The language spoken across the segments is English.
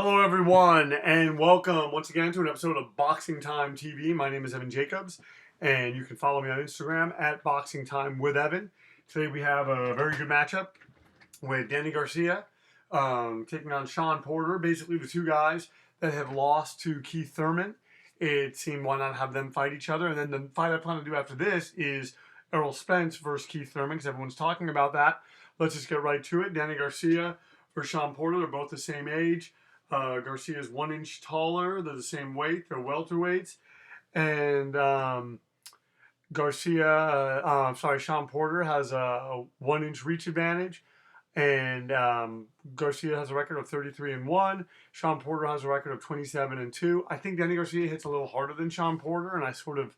Hello, everyone, and welcome once again to an episode of Boxing Time TV. My name is Evan Jacobs, and you can follow me on Instagram at Boxing Time with Evan. Today we have a very good matchup with Danny Garcia taking on Shawn Porter. Basically, the two guys that have lost to Keith Thurman. It seemed why not have them fight each other, and then the fight I plan to do after this is Errol Spence versus Keith Thurman because everyone's talking about that. Let's just get right to it. Danny Garcia versus Shawn Porter. They're both the same age. Garcia is 1 inch taller. They're the same weight. They're welterweights. And Shawn Porter has a 1 inch reach advantage. And Garcia has a record of 33-1. Shawn Porter has a record of 27-2. I think Danny Garcia hits a little harder than Shawn Porter, and I sort of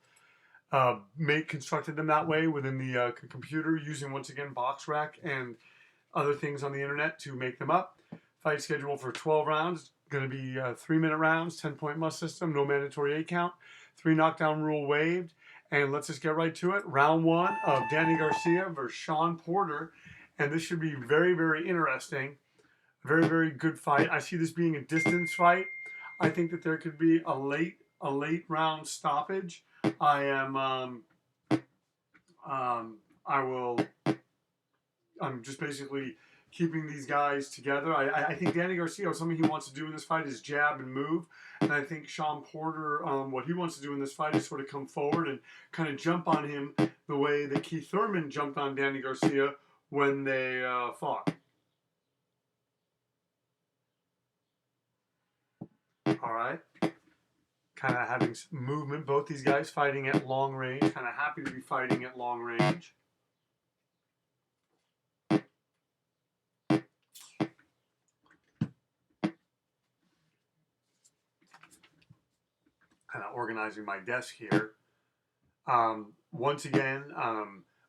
constructed them that way within the computer using, once again, BoxRec and other things on the internet to make them up. Fight schedule for 12 rounds. It's going to be 3-minute rounds, 10-point must system, no mandatory 8 count, 3 knockdown rule waived. And let's just get right to it. Round 1 of Danny Garcia versus Shawn Porter. And this should be very, very interesting. Very, very good fight. I see this being a distance fight. I think that there could be a late round stoppage. I'm just basically keeping these guys together. I think Danny Garcia, something he wants to do in this fight is jab and move. And I think Shawn Porter, what he wants to do in this fight is sort of come forward and kind of jump on him the way that Keith Thurman jumped on Danny Garcia when they fought. All right. Kind of having some movement. Both these guys fighting at long range. Kind of happy to be fighting at long range. Kind of organizing my desk here. Once again,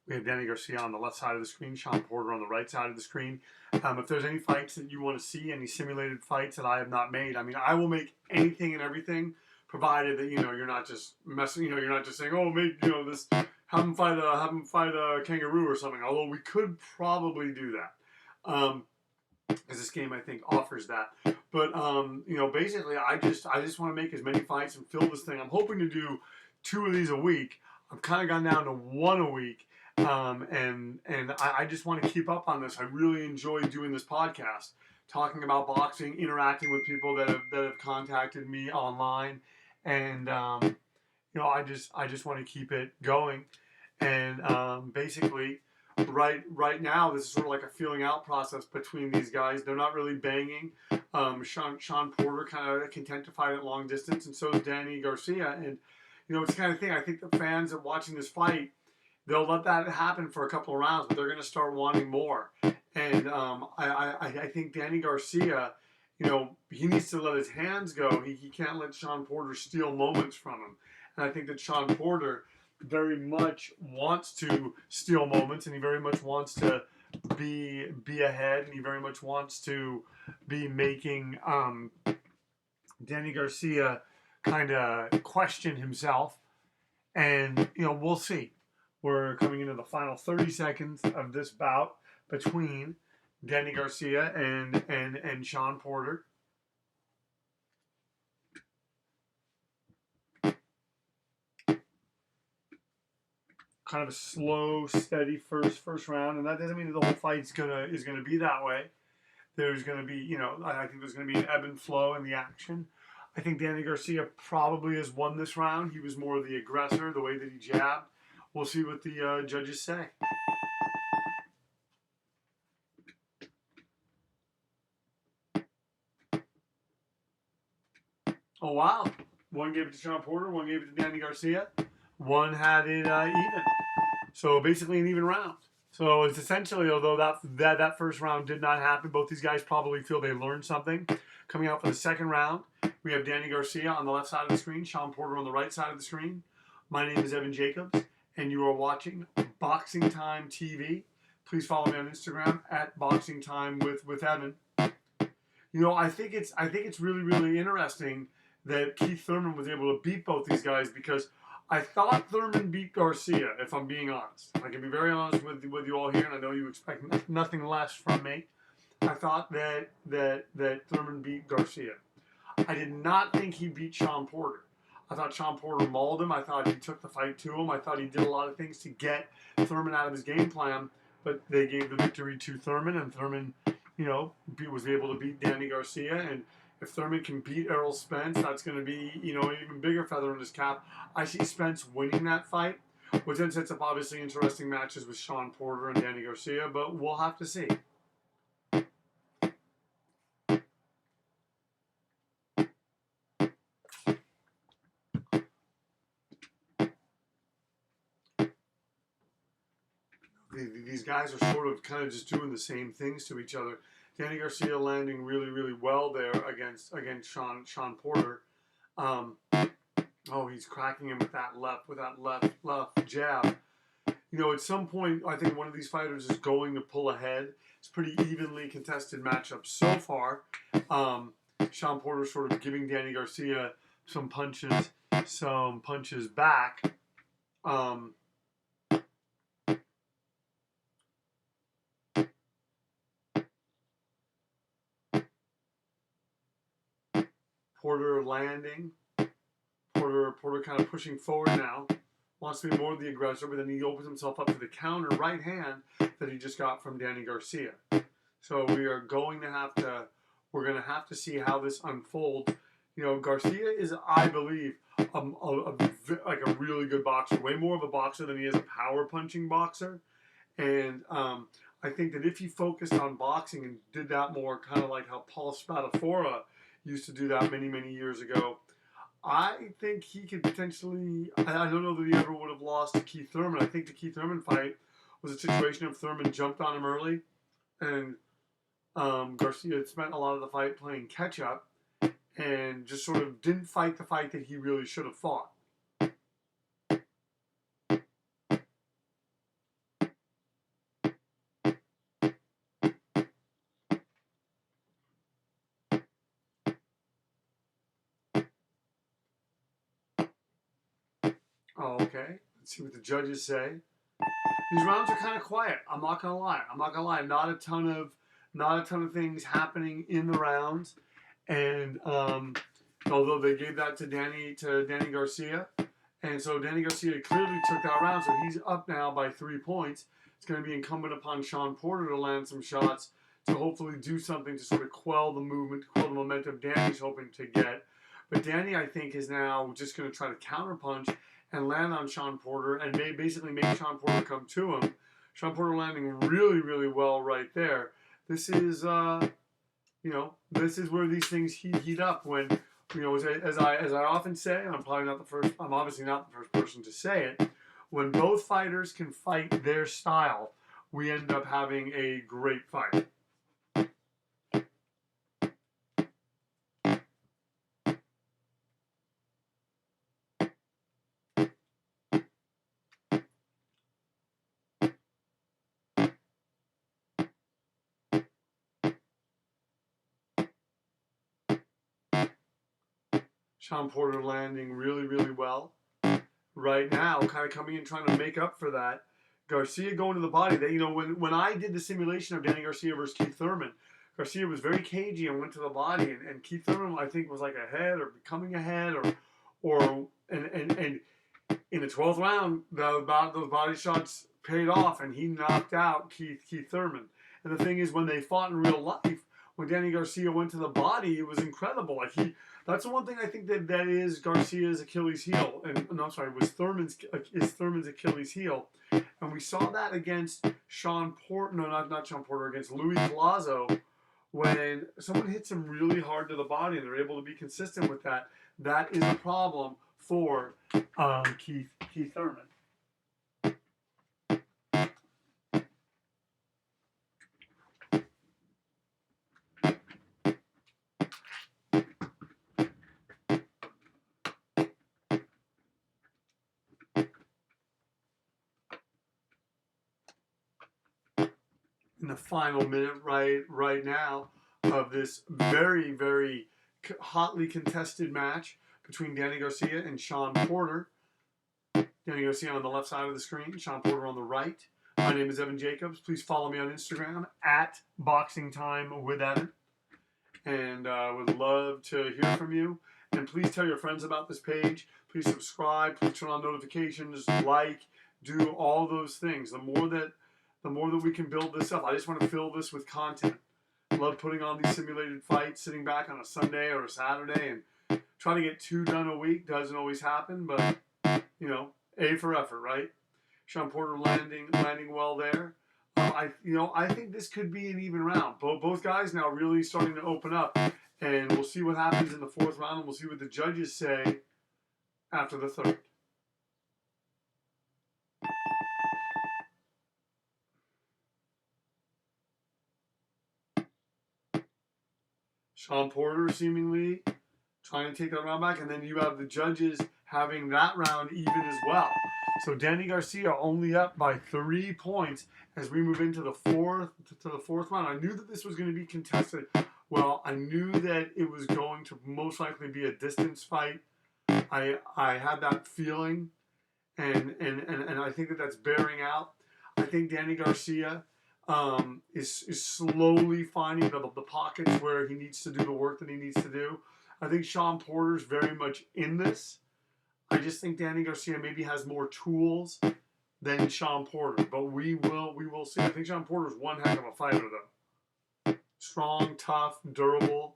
we have Danny Garcia on the left side of the screen, Shawn Porter on the right side of the screen. If there's any fights that you want to see, any simulated fights that I have not made, I mean, I will make anything and everything, provided that you're not just messing. You're not just saying, oh, make this, have him fight a kangaroo or something. Although we could probably do that. Because this game, I think, offers that. But basically, I just want to make as many fights and fill this thing. I'm hoping to do 2 of these a week. I've kind of gone down to 1 a week, and I just want to keep up on this. I really enjoy doing this podcast, talking about boxing, interacting with people that have contacted me online, and I just want to keep it going, and basically. Right now, this is sort of like a feeling out process between these guys. They're not really banging. Shawn Porter kind of content to fight at long distance, and so is Danny Garcia. And it's the kind of thing. I think the fans that watching this fight, they'll let that happen for a couple of rounds, but they're going to start wanting more. And I think Danny Garcia, he needs to let his hands go. He can't let Shawn Porter steal moments from him. And I think that Shawn Porter very much wants to steal moments, and he very much wants to be ahead, and he very much wants to be making Danny Garcia kind of question himself. And we'll see. We're coming into the final 30 seconds of this bout between Danny Garcia and Shawn Porter. Kind of a slow, steady first round, and that doesn't mean that the whole fight is gonna be that way. There's gonna be, I think there's gonna be an ebb and flow in the action. I think Danny Garcia probably has won this round. He was more the aggressor, the way that he jabbed. We'll see what the judges say. Oh wow! One gave it to Shawn Porter, one gave it to Danny Garcia. One had it even. So basically an even round. So it's essentially, although that first round did not happen, both these guys probably feel they learned something. Coming out for the second round, we have Danny Garcia on the left side of the screen, Shawn Porter on the right side of the screen. My name is Evan Jacobs, and you are watching Boxing Time TV. Please follow me on Instagram at Boxing Time with Evan. I think it's really, really interesting that Keith Thurman was able to beat both these guys, because I thought Thurman beat Garcia, if I'm being honest. I can be very honest with you all here, and I know you expect nothing less from me. I thought that Thurman beat Garcia. I did not think he beat Shawn Porter. I thought Shawn Porter mauled him. I thought he took the fight to him. I thought he did a lot of things to get Thurman out of his game plan, but they gave the victory to Thurman, and Thurman, was able to beat Danny Garcia. And if Thurman can beat Errol Spence, that's going to be, an even bigger feather in his cap. I see Spence winning that fight, which then sets up obviously interesting matches with Shawn Porter and Danny Garcia, but we'll have to see. These guys are sort of kind of just doing the same things to each other. Danny Garcia landing really, really well there against Shawn Porter. He's cracking him with that left jab. At some point, I think one of these fighters is going to pull ahead. It's pretty evenly contested matchup so far. Shawn Porter sort of giving Danny Garcia some punches back. Porter landing. Porter kind of pushing forward now. Wants to be more of the aggressor, but then he opens himself up to the counter right hand that he just got from Danny Garcia. So we're going to have to see how this unfolds. Garcia is, I believe, like a really good boxer. Way more of a boxer than he is a power punching boxer. And I think that if he focused on boxing and did that more, kind of like how Paul Spadafora used to do that many, many years ago, I think he could potentially, I don't know that he ever would have lost to Keith Thurman. I think the Keith Thurman fight was a situation of Thurman jumped on him early, and Garcia had spent a lot of the fight playing catch up and just sort of didn't fight the fight that he really should have fought. Oh, okay. Let's see what the judges say. These rounds are kind of quiet. I'm not gonna lie. Not a ton of things happening in the rounds. And although they gave that to Danny Garcia, and so Danny Garcia clearly took that round, so he's up now by 3 points. It's going to be incumbent upon Shawn Porter to land some shots to hopefully do something to sort of quell the movement, quell the momentum Danny's hoping to get. But Danny, I think, is now just going to try to counterpunch and land on Shawn Porter and basically make Shawn Porter come to him. Shawn Porter landing really, really well right there. This is, this is where these things heat up when, as I often say, and I'm obviously not the first person to say it, when both fighters can fight their style, we end up having a great fight. Shawn Porter landing really, really well right now, kind of coming in trying to make up for that. Garcia going to the body. When I did the simulation of Danny Garcia versus Keith Thurman, Garcia was very cagey and went to the body, and Keith Thurman, I think, was like ahead or becoming ahead, and in the 12th round, those body shots paid off, and he knocked out Keith Thurman. And the thing is, when they fought in real life, when Danny Garcia went to the body, it was incredible. That's the one thing I think that is Garcia's Achilles heel, was Thurman's Achilles heel, and we saw that against Shawn Porter. No, not Shawn Porter, against Louis Collazo, when someone hits him really hard to the body and they're able to be consistent with that. That is a problem for Keith Thurman. In the final minute right now of this very, very hotly contested match between Danny Garcia and Shawn Porter. Danny Garcia on the left side of the screen, Shawn Porter on the right. My name is Evan Jacobs. Please follow me on Instagram at BoxingTimeWithEvan. And would love to hear from you. And please tell your friends about this page. Please subscribe. Please turn on notifications. Like. Do all those things. The more that we can build this up. I just want to fill this with content. I love putting on these simulated fights, sitting back on a Sunday or a Saturday, and trying to get 2 done a week. Doesn't always happen, but you know, A for effort, right? Shawn Porter landing well there. I think this could be an even round. Both guys now really starting to open up, and we'll see what happens in the 4th round, and we'll see what the judges say after the 3rd. Shawn Porter seemingly trying to take that round back, and then you have the judges having that round even as well. So Danny Garcia only up by 3 points as we move into the fourth round. I knew that this was going to be contested. Well, I knew that it was going to most likely be a distance fight. I had that feeling, and I think that that's bearing out. I think Danny Garcia is slowly finding the pockets where he needs to do the work that he needs to do. I think Shawn Porter's very much in this. I just think Danny Garcia maybe has more tools than Shawn Porter, but we will see. I think Shawn Porter's one heck of a fighter, though. Strong, tough, durable.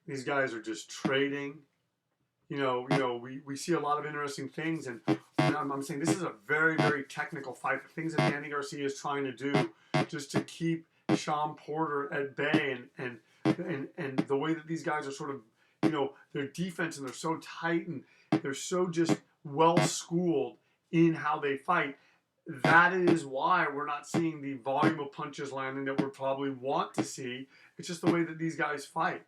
These guys are just trading. We see a lot of interesting things, and I'm saying this is a very, very technical fight. The things that Danny Garcia is trying to do just to keep Shawn Porter at bay, and the way that these guys are sort of, their defense, and they're so tight, and they're so just well schooled in how they fight. That is why we're not seeing the volume of punches landing that we probably want to see. It's just the way that these guys fight.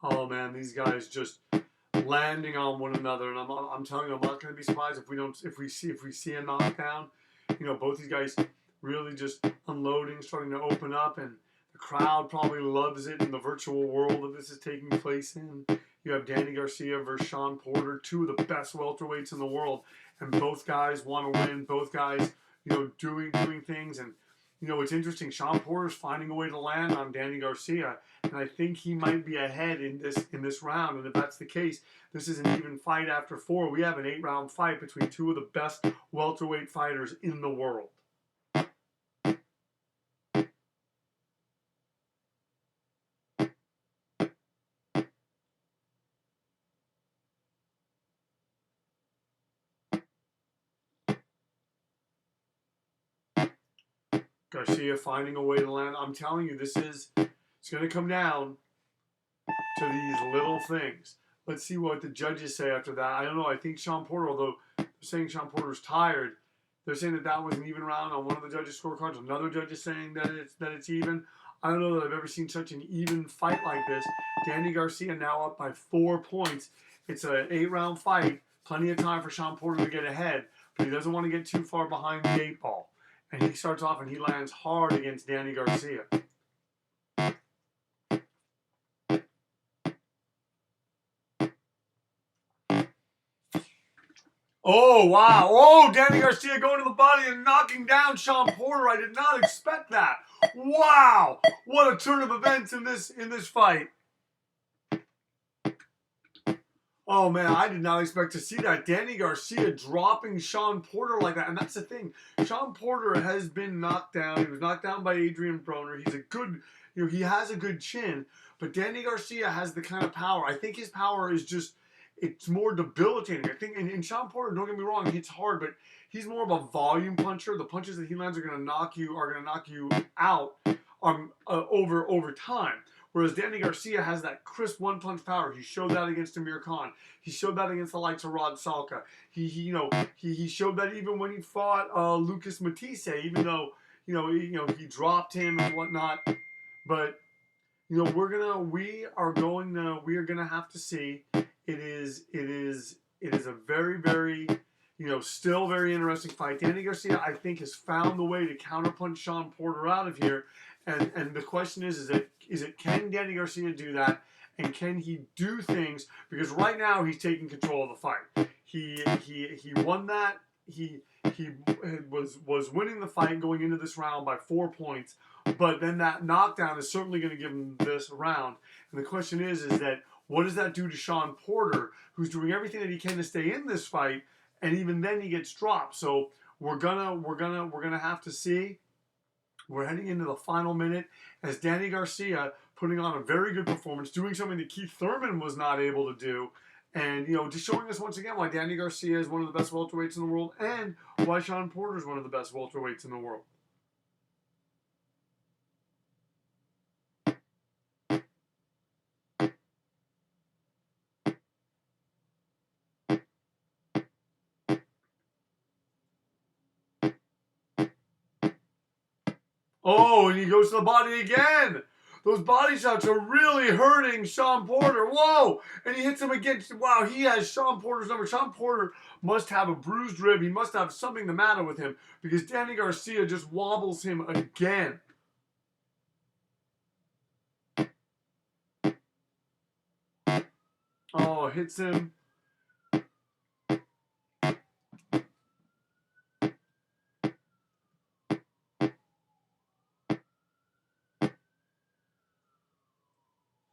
Oh man, these guys just landing on one another, and I'm telling you, I'm not going to be surprised if we see a knockdown. Both these guys really just unloading, starting to open up, and the crowd probably loves it in the virtual world that this is taking place in. You have Danny Garcia versus Shawn Porter, 2 of the best welterweights in the world, and both guys want to win. Both guys, doing things, and it's interesting. Shawn Porter's finding a way to land on Danny Garcia, and I think he might be ahead in this round. And if that's the case, this is an even fight after 4. We have an 8-round fight between 2 of the best welterweight fighters in the world. Garcia finding a way to land. I'm telling you, it's going to come down to these little things. Let's see what the judges say after that. I don't know. I think Shawn Porter, although they're saying Shawn Porter's tired, they're saying that was an even round on one of the judges' scorecards. Another judge is saying that it's even. I don't know that I've ever seen such an even fight like this. Danny Garcia now up by 4 points. It's an 8-round fight. Plenty of time for Shawn Porter to get ahead, but he doesn't want to get too far behind the 8 ball. And he starts off and he lands hard against Danny Garcia. Oh, wow. Oh, Danny Garcia going to the body and knocking down Shawn Porter. I did not expect that. Wow. What a turn of events in this fight. Oh, man, I did not expect to see that. Danny Garcia dropping Shawn Porter like that. And that's the thing. Shawn Porter has been knocked down. He was knocked down by Adrian Broner. He's a good, he has a good chin. But Danny Garcia has the kind of power. I think his power is just, it's more debilitating. I think, and Shawn Porter, don't get me wrong, hits hard, but he's more of a volume puncher. The punches that he lands are going to knock you out over time. Whereas Danny Garcia has that crisp one-punch power. He showed that against Amir Khan. He showed that against the likes of Rod Salka. He showed that even when he fought Lucas Matisse, even though he dropped him and whatnot. But we are gonna have to see. It is a very, very, still very interesting fight. Danny Garcia, I think, has found the way to counterpunch Shawn Porter out of here. And the question is it can Danny Garcia do that? And can he do things? Because right now he's taking control of the fight. He won that. He was winning the fight going into this round by 4 points. But then that knockdown is certainly going to give him this round. And the question is that what does that do to Shawn Porter, who's doing everything that he can to stay in this fight, and even then he gets dropped. So we're gonna have to see. We're heading into the final minute as Danny Garcia putting on a very good performance, doing something that Keith Thurman was not able to do. And, just showing us once again why Danny Garcia is one of the best welterweights in the world and why Shawn Porter is one of the best welterweights in the world. Oh, and he goes to the body again. Those body shots are really hurting Shawn Porter. Whoa! And he hits him again. Wow, he has Shawn Porter's number. Shawn Porter must have a bruised rib. He must have something the matter with him because Danny Garcia just wobbles him again. Oh, hits him.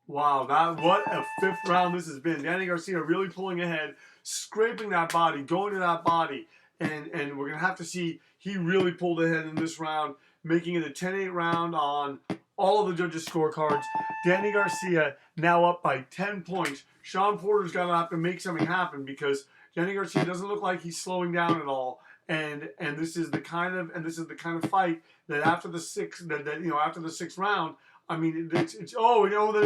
Wow, what a fifth round this has been. Danny Garcia really pulling ahead, scraping that body, going to that body, and we're going to have to see he really pulled ahead in this round, making it a 10-8 round on all of the judges' scorecards. Danny Garcia now up by 10 points. Shawn Porter's going to have to make something happen because Danny Garcia doesn't look like he's slowing down at all. And this is the kind of fight that after the sixth round, I mean, then he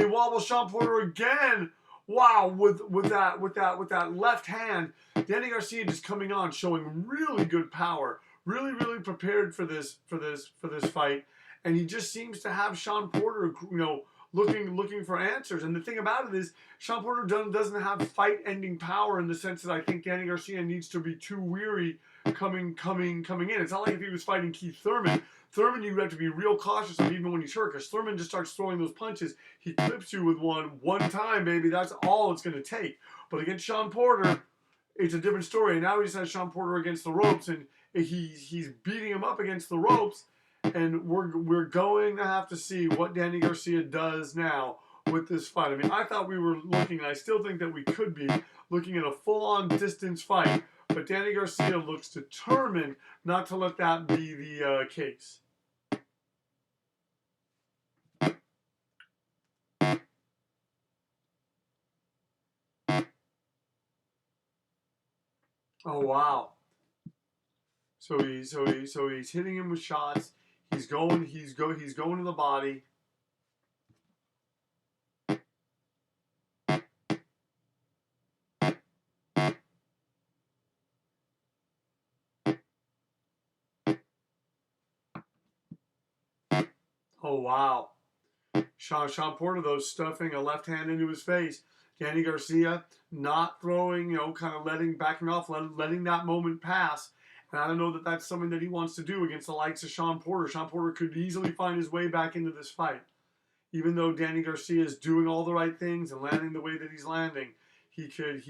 wobbles Shawn Porter again. Wow, with that left hand, Danny Garcia just coming on, showing really good power, really prepared for this fight, and he just seems to have Shawn Porter, looking for answers. And the thing about it is, Shawn Porter doesn't have fight-ending power in the sense that I think Danny Garcia needs to be too weary coming in. It's not like if he was fighting Keith Thurman. Thurman, you have to be real cautious of even when he's hurt, because Thurman just starts throwing those punches. He clips you with one time, baby. That's all it's going to take. But against Shawn Porter, it's a different story. And now he just has Shawn Porter against the ropes, and he's beating him up against the ropes. And we're going to have to see what Danny Garcia does now with this fight. I mean, I thought we were looking, and I still think that we could be looking at a full-on distance fight. But Danny Garcia looks determined not to let that be the case. Oh wow! So he's hitting him with shots. He's going to the body. Oh wow! Shawn Porter though stuffing a left hand into his face. Danny Garcia not throwing, kind of backing off, letting that moment pass. And I don't know that that's something that he wants to do against the likes of Shawn Porter. Shawn Porter could easily find his way back into this fight. Even though Danny Garcia is doing all the right things and landing the way that he's landing, he could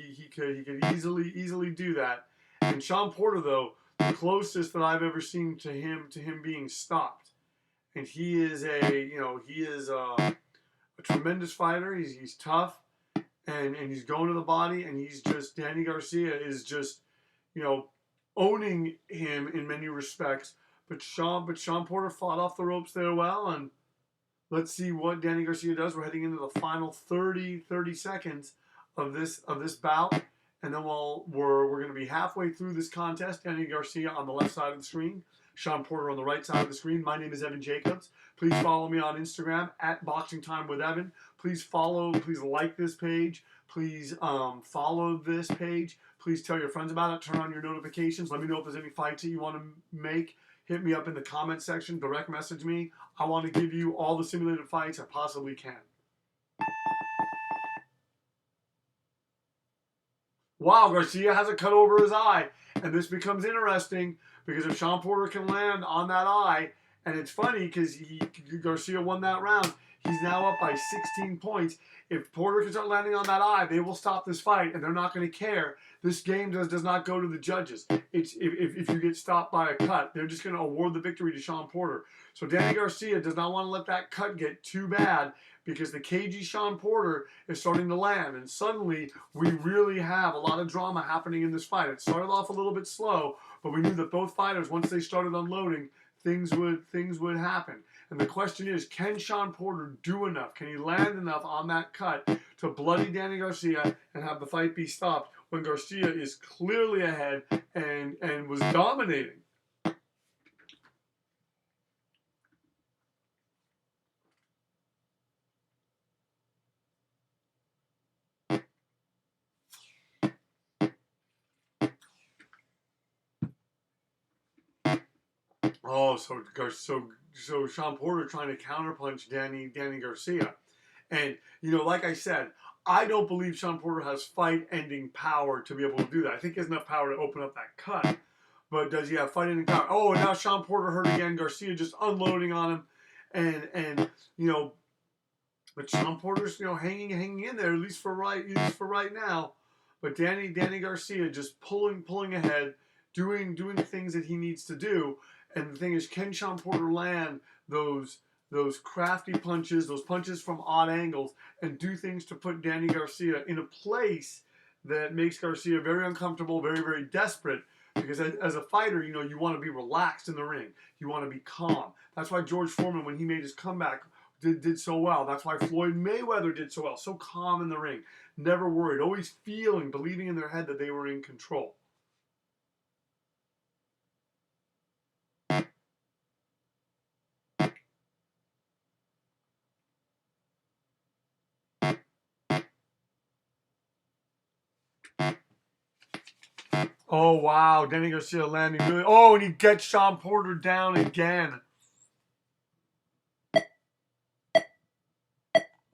easily do that. And Shawn Porter though, the closest that I've ever seen to him being stopped. And he is a tremendous fighter. He's tough, and he's going to the body, and Danny Garcia is just, owning him in many respects. But Shawn Porter fought off the ropes there well, and let's see what Danny Garcia does. We're heading into the final 30 seconds of this bout, and then we're going to be halfway through this contest. Danny Garcia on the left side of the screen, Shawn Porter on the right side of the screen. My name is Evan Jacobs. Please follow me on Instagram at Boxing Time with Evan. Please like this page. Please follow this page. Please tell your friends about it. Turn on your notifications. Let me know if there's any fights that you want to make. Hit me up in the comment section. Direct message me. I want to give you all the simulated fights I possibly can. Wow, Garcia has a cut over his eye. And this becomes interesting because if Shawn Porter can land on that eye, and it's funny because Garcia won that round, he's now up by 16 points. If Porter can start landing on that eye, they will stop this fight, and they're not going to care. This game does not go to the judges. It's if you get stopped by a cut, they're just going to award the victory to Shawn Porter. So Danny Garcia does not want to let that cut get too bad because the cagey Shawn Porter is starting to land, and suddenly we really have a lot of drama happening in this fight. It started off a little bit slow, but we knew that both fighters, once they started unloading, things would happen. And the question is, can Shawn Porter do enough? Can he land enough on that cut to bloody Danny Garcia and have the fight be stopped when Garcia is clearly ahead and was dominating? Oh, so Shawn Porter trying to counterpunch Danny Garcia. And, like I said, I don't believe Shawn Porter has fight-ending power to be able to do that. I think he has enough power to open up that cut. But does he have fight-ending power? Oh, and now Shawn Porter hurt again. Garcia just unloading on him. And but Shawn Porter's, hanging in there, at least for right now. But Danny Garcia just pulling ahead, doing the things that he needs to do. And the thing is, can Shawn Porter land those crafty punches, those punches from odd angles, and do things to put Danny Garcia in a place that makes Garcia very uncomfortable, very, very desperate? Because as a fighter, you want to be relaxed in the ring. You want to be calm. That's why George Foreman, when he made his comeback, did so well. That's why Floyd Mayweather did so well. So calm in the ring. Never worried. Always believing in their head that they were in control. Oh, wow. Danny Garcia landing really. Oh, and he gets Shawn Porter down again.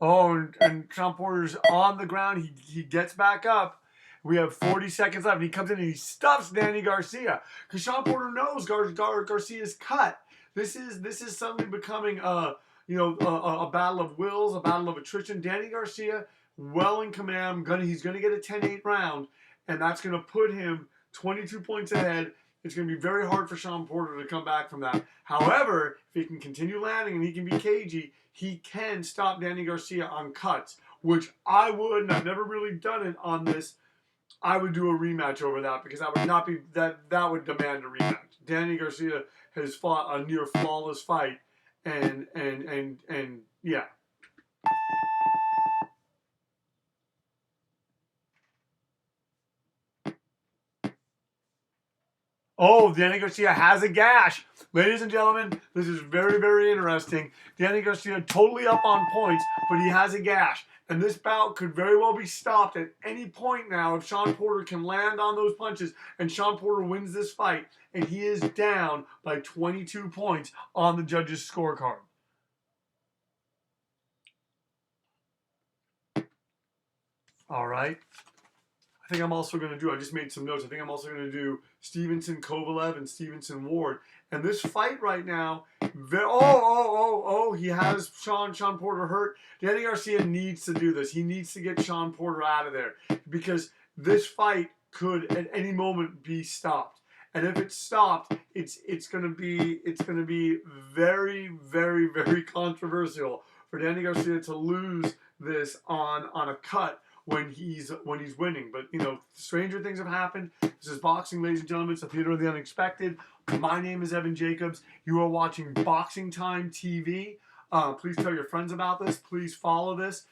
Oh, and Shawn Porter's on the ground. He gets back up. We have 40 seconds left. And he comes in and he stuffs Danny Garcia. Because Shawn Porter knows Garcia's cut. This is suddenly becoming a battle of wills, a battle of attrition. Danny Garcia, well in command. He's going to get a 10-8 round. And that's going to put him 22 points ahead. It's going to be very hard for Shawn Porter to come back from that. However, if he can continue landing and he can be cagey, he can stop Danny Garcia on cuts, which I would, and I've never really done it on this, I would do a rematch over that because that would not be, that would demand a rematch. Danny Garcia has fought a near flawless fight, and yeah. Oh, Danny Garcia has a gash. Ladies and gentlemen, this is very, very interesting. Danny Garcia totally up on points, but he has a gash. And this bout could very well be stopped at any point now if Shawn Porter can land on those punches and Shawn Porter wins this fight. And he is down by 22 points on the judges' scorecard. All right. I think I'm also going to do, I just made some notes, I think I'm also going to do Stevenson Kovalev and Stevenson Ward. And this fight right now, he has Shawn Porter hurt. Danny Garcia needs to do this. He needs to get Shawn Porter out of there because this fight could at any moment be stopped. And if it's stopped, it's going to be very, very, very controversial for Danny Garcia to lose this on a cut when he's winning. But stranger things have happened. This is boxing, ladies and gentlemen. It's the theater of the unexpected. My name is Evan Jacobs. You are watching Boxing Time TV. Please tell your friends about this. Please follow this.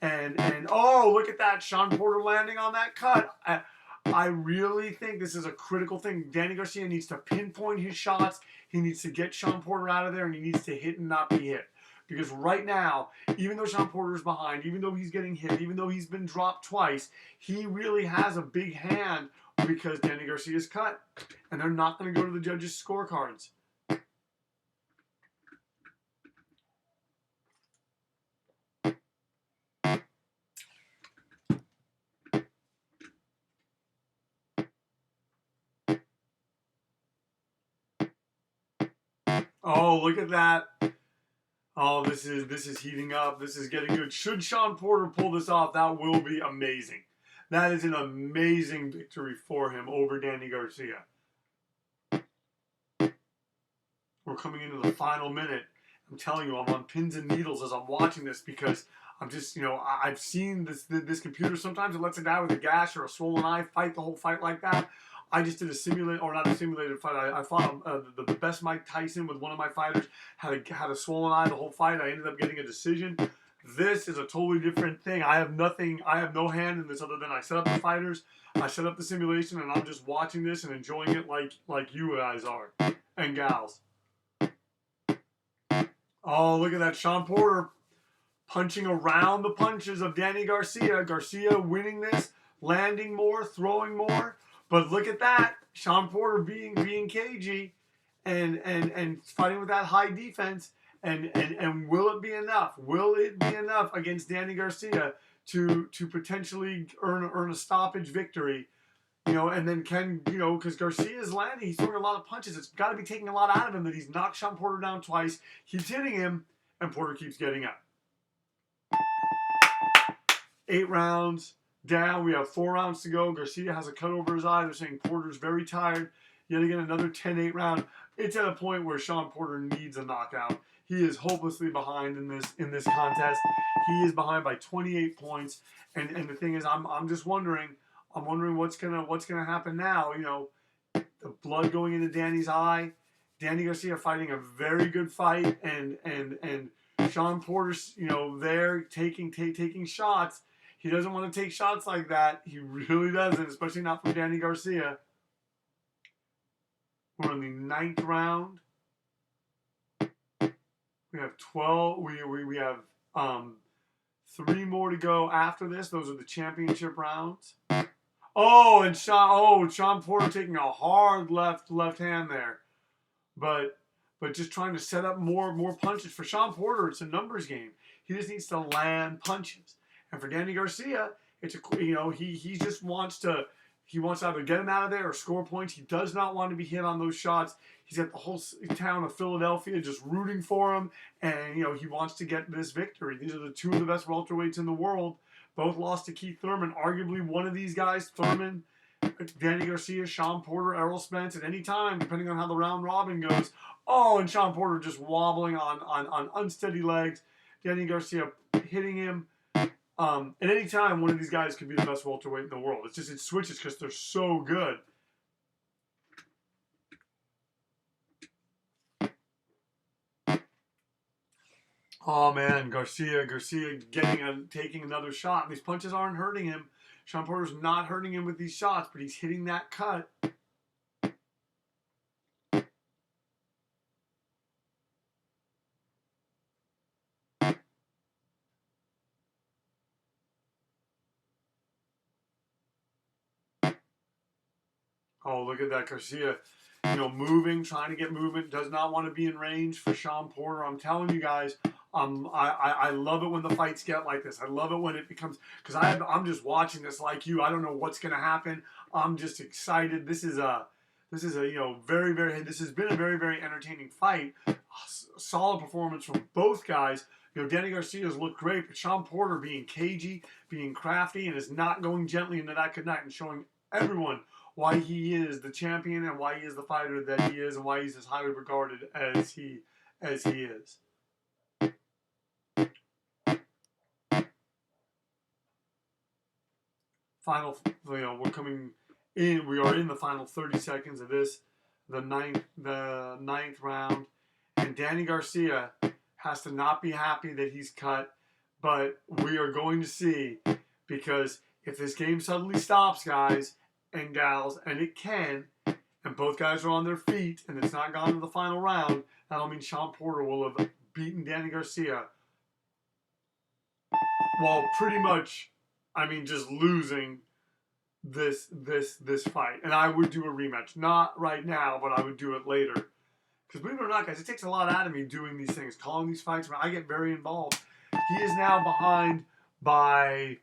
And oh, look at that. Shawn Porter landing on that cut. I really think this is a critical thing. Danny Garcia needs to pinpoint his shots. He needs to get Shawn Porter out of there, and he needs to hit and not be hit. Because right now, even though Shawn Porter's behind, even though he's getting hit, even though he's been dropped twice, he really has a big hand because Danny Garcia's cut. And they're not going to go to the judges' scorecards. Oh, look at that. Oh, this is heating up. This is getting good. Should Shawn Porter pull this off, that will be amazing. That is an amazing victory for him over Danny Garcia. We're coming into the final minute. I'm telling you, I'm on pins and needles as I'm watching this because I'm just, I've seen this computer. Sometimes it lets a guy with a gash or a swollen eye fight the whole fight like that. I just did a simulated, or not a simulated fight. I fought the best Mike Tyson with one of my fighters. Had a swollen eye the whole fight. I ended up getting a decision. This is a totally different thing. I have nothing. I have no hand in this other than I set up the fighters. I set up the simulation, and I'm just watching this and enjoying it like you guys are and gals. Oh, look at that. Shawn Porter punching around the punches of Danny Garcia. Garcia winning this, landing more, throwing more. But look at that. Shawn Porter being cagey and fighting with that high defense. And will it be enough? Will it be enough against Danny Garcia to potentially earn a stoppage victory? And then because Garcia is landing, he's throwing a lot of punches. It's got to be taking a lot out of him that he's knocked Shawn Porter down twice. Keeps hitting him, and Porter keeps getting up. 8 rounds down. We have 4 rounds to go. Garcia has a cut over his eye. They're saying Porter's very tired. Yet again, another 10-8 round. It's at a point where Shawn Porter needs a knockout. He is hopelessly behind in this contest. He is behind by 28 points. And the thing is, I'm just wondering. I'm wondering what's gonna happen now. The blood going into Danny's eye. Danny Garcia fighting a very good fight, and Shawn Porter's there taking shots. He doesn't want to take shots like that. He really doesn't, especially not from Danny Garcia. We're in the 9th round. We have 12. We have 3 more to go after this. Those are the championship rounds. Oh, and Shawn Porter taking a hard left hand there, but just trying to set up more punches. For Shawn Porter, it's a numbers game. He just needs to land punches, and for Danny Garcia, it's he just wants to either get him out of there or score points. He does not want to be hit on those shots. He's got the whole town of Philadelphia just rooting for him, and he wants to get this victory. These are the 2 of the best welterweights in the world. Both lost to Keith Thurman. Arguably one of these guys, Thurman, Danny Garcia, Shawn Porter, Errol Spence, at any time, depending on how the round robin goes. Oh, and Shawn Porter just wobbling on unsteady legs. Danny Garcia hitting him. At any time, one of these guys could be the best welterweight in the world. It's just it switches because they're so good. Oh man, Garcia taking another shot. These punches aren't hurting him. Shawn Porter's not hurting him with these shots, but he's hitting that cut. Oh, look at that. Garcia, moving, trying to get movement, does not want to be in range for Shawn Porter. I'm telling you guys, I love it when the fights get like this. I love it when it becomes, because I'm just watching this like you. I don't know what's going to happen. I'm just excited. This is a very, very, this has been a very, very entertaining fight. Solid performance from both guys. Danny Garcia's looked great, but Shawn Porter being cagey, being crafty, and is not going gently into that good night and showing everyone why he is the champion and why he is the fighter that he is and why he's as highly regarded as he is. Final, we're coming in. We are in the final 30 seconds of this, the ninth round, and Danny Garcia has to not be happy that he's cut. but we are going to see, because if this game suddenly stops, guys and gals, and it can, and both guys are on their feet, and it's not gone to the final round, that'll mean Shawn Porter will have beaten Danny Garcia while pretty much, just losing this fight. And I would do a rematch, not right now, but I would do it later. Because believe it or not, guys, it takes a lot out of me doing these things, calling these fights. I get very involved. He is now behind by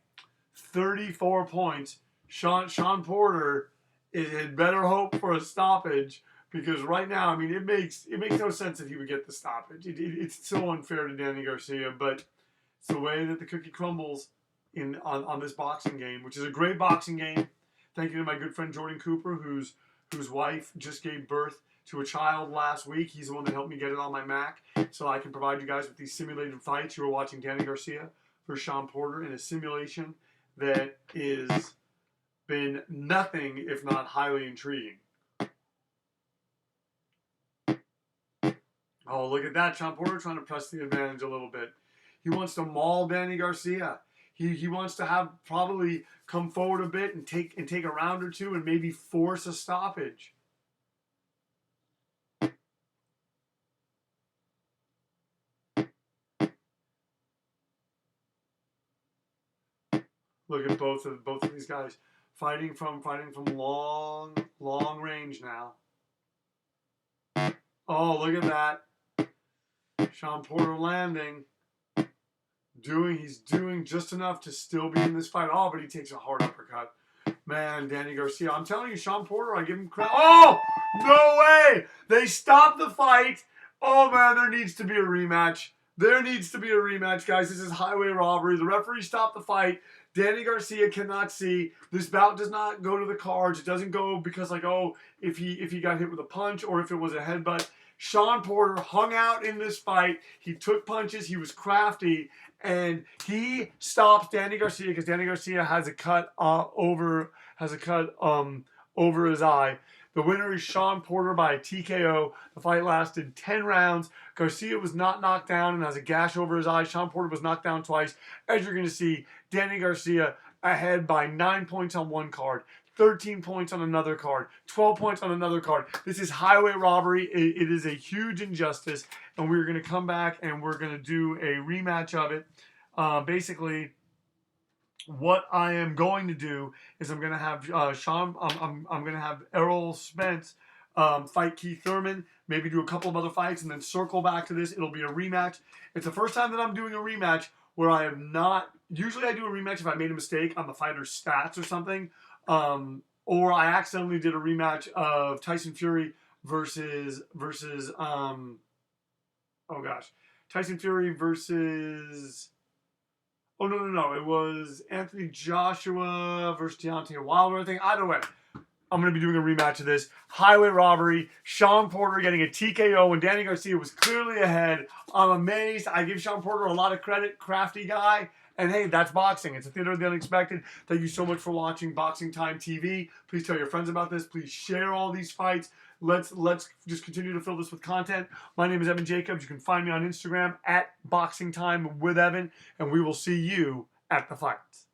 34 points. Shawn Porter had better hope for a stoppage, because right now, it makes no sense that he would get the stoppage. It's so unfair to Danny Garcia, but it's the way that the cookie crumbles on this boxing game, which is a great boxing game. Thank you to my good friend Jordan Cooper, whose wife just gave birth to a child last week. He's the one that helped me get it on my Mac, so I can provide you guys with these simulated fights. You are watching Danny Garcia versus Shawn Porter in a simulation that is been nothing if not highly intriguing. Oh, look at that. Shawn Porter trying to press the advantage a little bit. He wants to maul Danny Garcia. He wants to have probably come forward a bit and take a round or two and maybe force a stoppage. Look at both of these guys fighting from long range now. Oh, look at that. Shawn Porter landing. He's doing just enough to still be in this fight. Oh, but he takes a hard uppercut. Man, Danny Garcia. I'm telling you, Shawn Porter, I give him credit. Oh, no way. They stopped the fight. Oh, man, there needs to be a rematch. There needs to be a rematch, guys. This is highway robbery. The referee stopped the fight. Danny Garcia cannot see. This bout does not go to the cards. It doesn't go because, if he got hit with a punch or if it was a headbutt. Shawn Porter hung out in this fight. He took punches. He was crafty. And he stops Danny Garcia because Danny Garcia has a cut over his eye. The winner is Shawn Porter by a TKO. The fight lasted 10 rounds. Garcia was not knocked down and has a gash over his eye. Shawn Porter was knocked down twice. As you're going to see, Danny Garcia ahead by 9 points on one card, 13 points on another card, 12 points on another card. This is highway robbery. It is a huge injustice, and we're going to come back and we're going to do a rematch of it. Basically, what I am going to do is I'm going to have I'm going to have Errol Spence fight Keith Thurman, maybe do a couple of other fights, and then circle back to this. It'll be a rematch. It's the first time that I'm doing a rematch where I have not. Usually I do a rematch if I made a mistake on the fighter's stats or something, or I accidentally did a rematch of Tyson Fury versus Tyson Fury versus. Oh, no. It was Anthony Joshua versus Deontay Wilder, I think. Either way, I'm going to be doing a rematch of this. Highway robbery. Shawn Porter getting a TKO when Danny Garcia was clearly ahead. I'm amazed. I give Shawn Porter a lot of credit. Crafty guy. And hey, that's boxing. It's a theater of the unexpected. Thank you so much for watching Boxing Time TV. Please tell your friends about this. Please share all these fights. Let's just continue to fill this with content. My name is Evan Jacobs. You can find me on Instagram at Boxing Time with Evan, and we will see you at the fights.